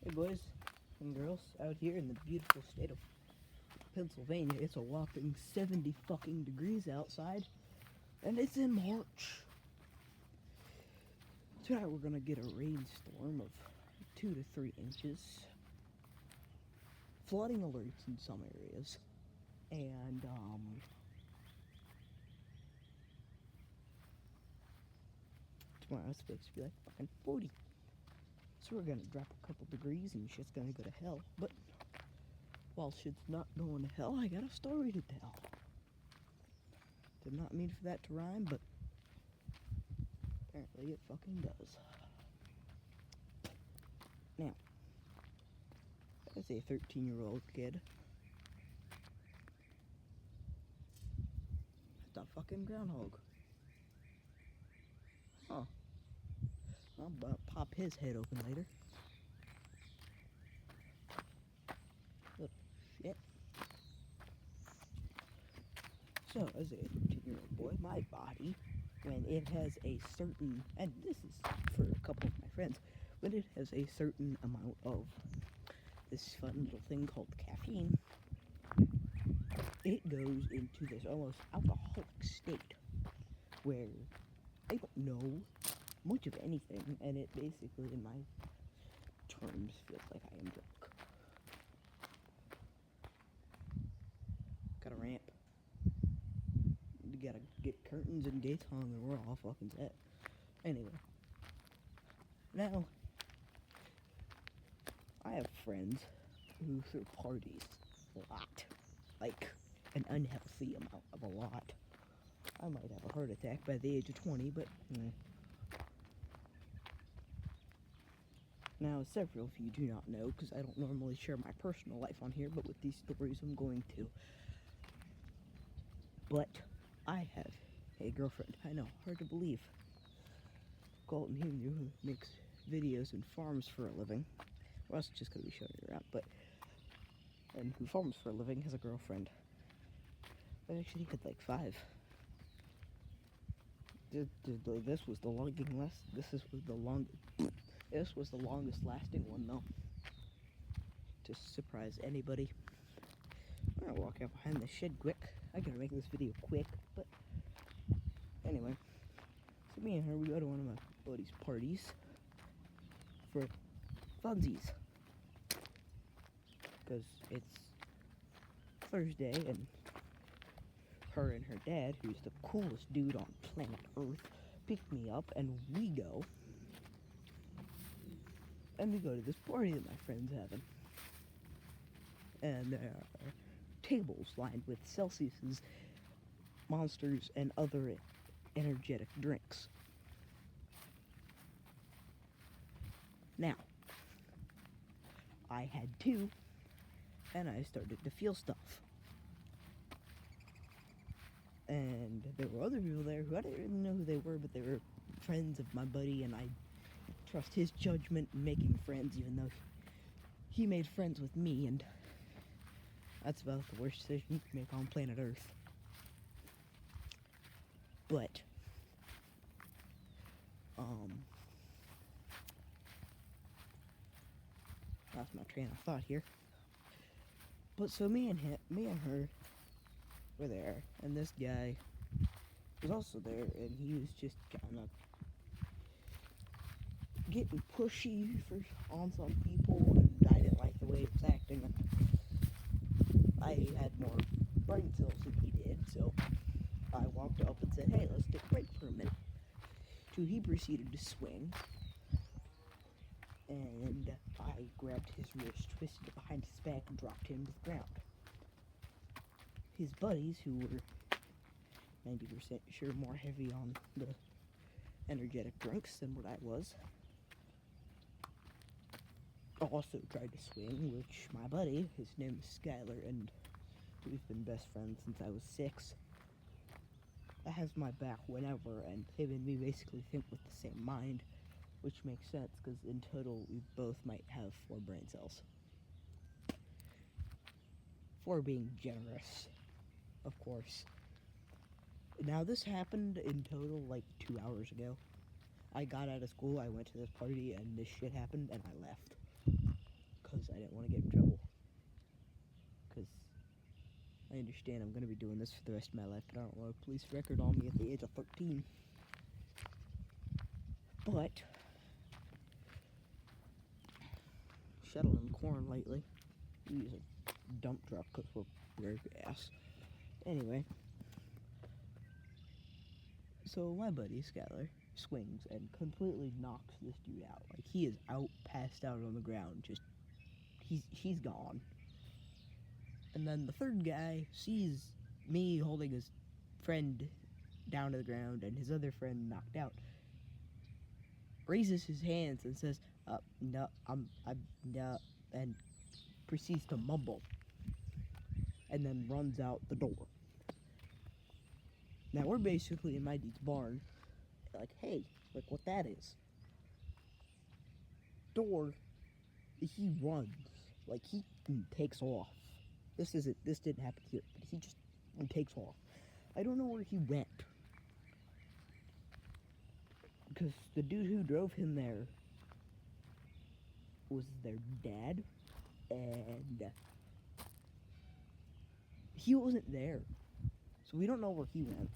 Hey boys and girls, out here in the beautiful state of Pennsylvania, it's a whopping 70 fucking degrees outside, and it's in March. Tonight we're gonna get a rainstorm of 2 to 3 inches, flooding alerts in some areas, and tomorrow it's supposed to be like fucking 40. So we're gonna drop a couple degrees and shit's gonna go to hell. But while shit's not going to hell, I got a story to tell. Did not mean for that to rhyme, but apparently it fucking does. Now, as a 13-year-old kid, it's a fucking groundhog. Huh. I'll pop his head open later. Little shit. So, as a 13-year-old boy, my body, when it has a certain, and this is for a couple of my friends, when it has a certain amount of this fun little thing called caffeine, it goes into this almost alcoholic state where I don't know much of anything, and it basically, in my terms, feels like I am drunk. Got a ramp. You gotta get curtains and gates hung, and we're all fucking set. Anyway. Now, I have friends who throw parties a lot. Like, an unhealthy amount of a lot. I might have a heart attack by the age of 20, but Now, several of you do not know, because I don't normally share my personal life on here, but with these stories I'm going to. But I have a girlfriend. I know, hard to believe. Colton, who makes videos and farms for a living. Well, that's just going to be showing you around, and who farms for a living, has a girlfriend. I actually had like 5. This was the longest lasting one, though. To surprise anybody. I'm gonna walk out behind the shed quick. I gotta make this video quick, but anyway. So me and her, we go to one of my buddy's parties for funsies. Because it's Thursday, and her and her dad, who's the coolest dude on planet Earth, picked me up, and we go to this party that my friend's having. And there are tables lined with Celsius's, Monsters, and other energetic drinks. Now, I had 2, and I started to feel stuff. And there were other people there who I didn't really know who they were, but they were friends of my buddy, and I trust his judgment in making friends, even though he made friends with me, and that's about the worst decision you can make on planet Earth. But, lost my train of thought here. But so me and her were there, and this guy was also there, and he was just kind of getting pushy on some people, and I didn't like the way he was acting. I had more brain cells than he did, so I walked up and said, "Hey, let's take a break for a minute." So he proceeded to swing, and I grabbed his wrist, twisted it behind his back, and dropped him to the ground. His buddies, who were 90% sure more heavy on the energetic drinks than what I was, also tried to swing, which my buddy, his name is Skylar, and we've been best friends since I was 6, has my back whenever, and him and me basically think with the same mind, which makes sense, because in total we both might have 4 brain cells. 4 being generous, of course. Now, this happened in total like 2 hours ago. I got out of school, I went to this party, and this shit happened, and I left. I understand I'm gonna be doing this for the rest of my life, but I don't want a police record on me at the age of 13. But shuttling corn lately. We use a dump truck because we're rare gas. Anyway, so my buddy Skylar swings and completely knocks this dude out. Like, he is out, passed out on the ground. Just he's gone. And then the third guy sees me holding his friend down to the ground and his other friend knocked out. Raises his hands and says, no, I'm no, and proceeds to mumble. And then runs out the door. Now, we're basically in my dude's barn. Like, hey, look what that is. Door, he runs. Like, he takes off. This didn't happen here, but he just takes off. I don't know where he went. Because the dude who drove him there was their dad, and he wasn't there. So we don't know where he went.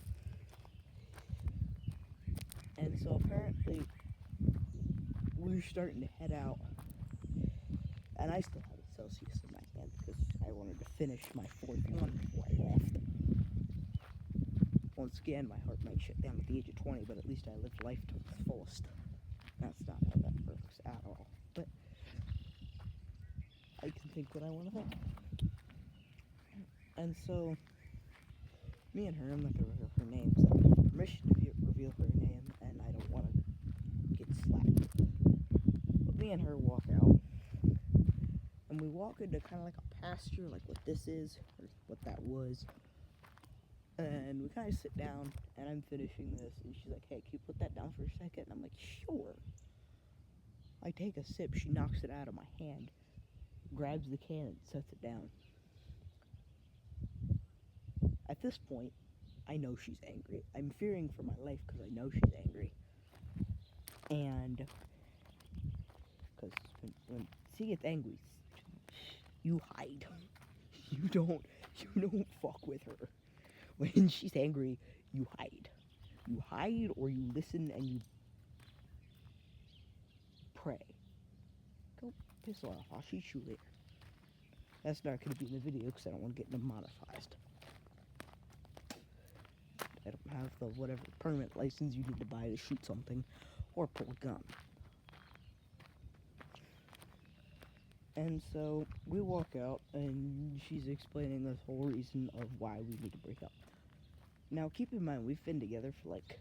And so apparently we're starting to head out. And I still had a Celsius in my hand because I wanted to finish my fourth one before I left. Once again, my heart might shut down at the age of 20, but at least I lived life to its fullest. That's not how that works at all. But I can think what I want to think. And so, me and her, I'm not going to reveal her name because I don't have permission to reveal her name, and I don't want to get slapped. But me and her walk out, and we walk into kind of like a pasture, like what this is, or what that was. And we kind of sit down, and I'm finishing this, and she's like, hey, can you put that down for a second? And I'm like, sure. I take a sip, she knocks it out of my hand, grabs the can and sets it down. At this point, I know she's angry. I'm fearing for my life because I know she's angry. And because when she gets angry, you hide. You don't fuck with her. When she's angry, you hide. You hide or you listen and you pray. Go piss her off. I'll shoot you later. That's not going to be in the video because I don't want to get demonetized. I don't have the whatever permit license you need to buy to shoot something or pull a gun. And so we walk out and she's explaining this whole reason of why we need to break up. Now keep in mind we've been together for like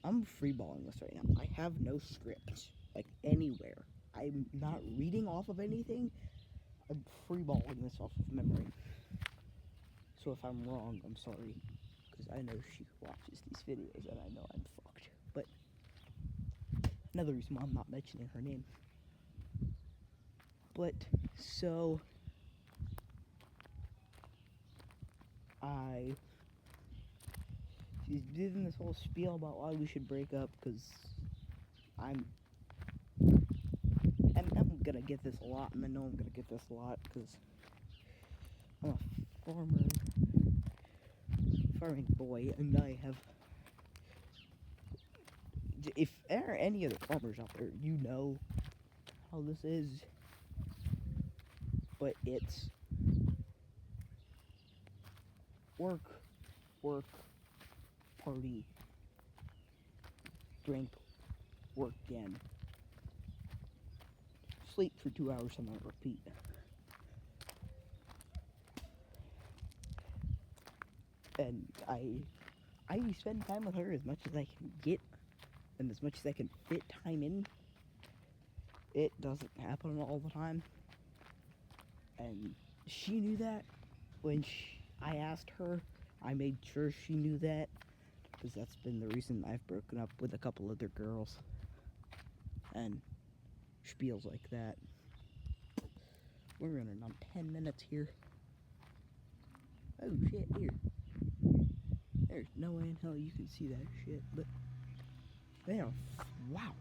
I'm freeballing this right now. I have no script, like, anywhere. I'm not reading off of anything. I'm freeballing this off of memory. So if I'm wrong, I'm sorry. Because I know she watches these videos and I know I'm fucked. But another reason why I'm not mentioning her name. But, so she's giving this whole spiel about why we should break up, because I'm gonna get this a lot, and I know I'm gonna get this a lot, because I'm a farming boy, and I have, if there are any other farmers out there, you know how this is, but it's work, party, drink, work again, sleep for 2 hours and then repeat. And I spend time with her as much as I can get, and as much as I can fit time in. It doesn't happen all the time, and she knew that. When I asked her, I made sure she knew that, because that's been the reason I've broken up with a couple other girls, and spiels like that. We're running on 10 minutes here. Oh shit, here. There's no way in hell you can see that shit, but they are, wow.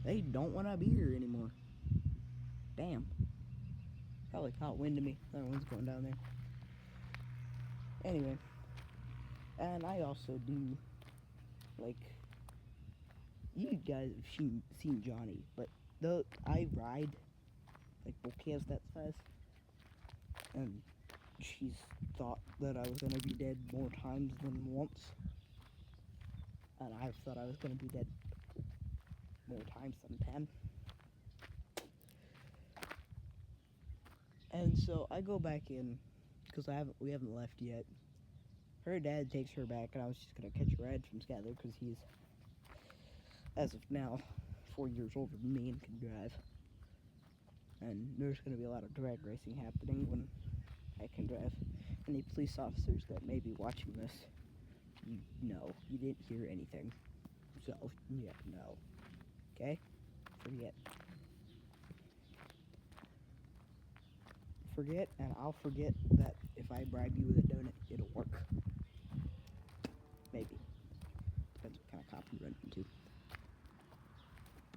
They don't want to be here anymore. Damn. Probably caught wind of me. That one's going down there. Anyway. And I also do, like, you guys have seen Johnny, but I ride, like, bouquets that size. And she's thought that I was going to be dead more times than once. And I've thought I was going to be dead more times than 10. And so I go back in, because we haven't left yet. Her dad takes her back, and I was just going to catch a ride from Skyler, because he's, as of now, 4 years older than me and can drive. And there's going to be a lot of drag racing happening when I can drive. Any police officers that may be watching this, you didn't hear anything. So, yeah, no. Okay? Forget. Forget, and I'll forget that if I bribe you with a donut, it'll work. Maybe. Depends what kind of cop you run into.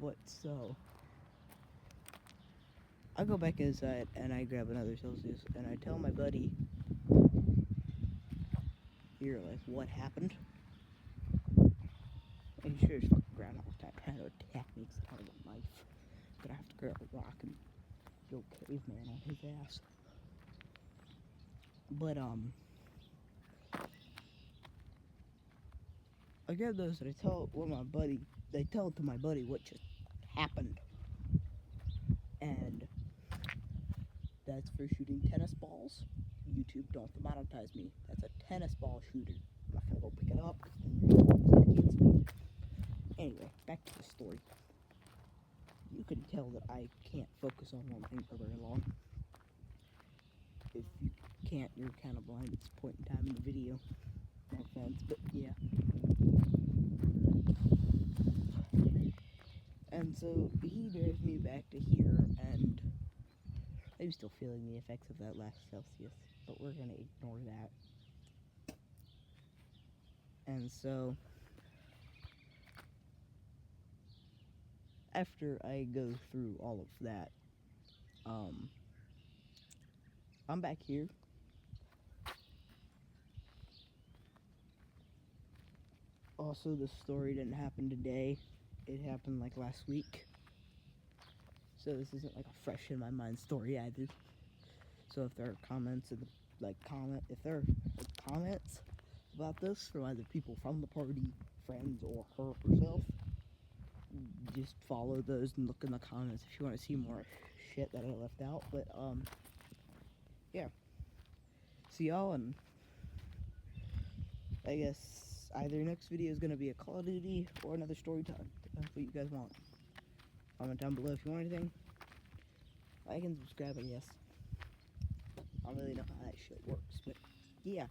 But, so, I go back inside, and I grab another Celsius, and I tell my buddy, here, like, what happened? And he sure as fucking Groundhog Time trying to attack me because I have a knife. But I have to grab a rock and go caveman on his ass. But, I grab those and I tell it to my buddy what just happened. And that's for shooting tennis balls. YouTube, don't demonetize me. That's a tennis ball shooter. I'm not gonna go pick it up because then you're gonna use it against me. Anyway, back to the story. You can tell that I can't focus on one thing for very long. If you can't, you're kind of blind at this point in time in the video. No offense, but yeah. And so he drives me back to here, and I'm still feeling the effects of that last Celsius, but we're gonna ignore that. And so after I go through all of that, I'm back here. Also, this story didn't happen today. It happened like last week. So this isn't like a fresh in my mind story either. So if there are comments in the if there are comments about this from either people from the party, friends, or her herself, just follow those and look in the comments if you want to see more shit that I left out. But yeah. See y'all, and I guess either next video is gonna be a Call of Duty or another story time. Depends what you guys want. Comment down below if you want anything. Like and subscribe, I guess. I don't really know how that shit works, but yeah.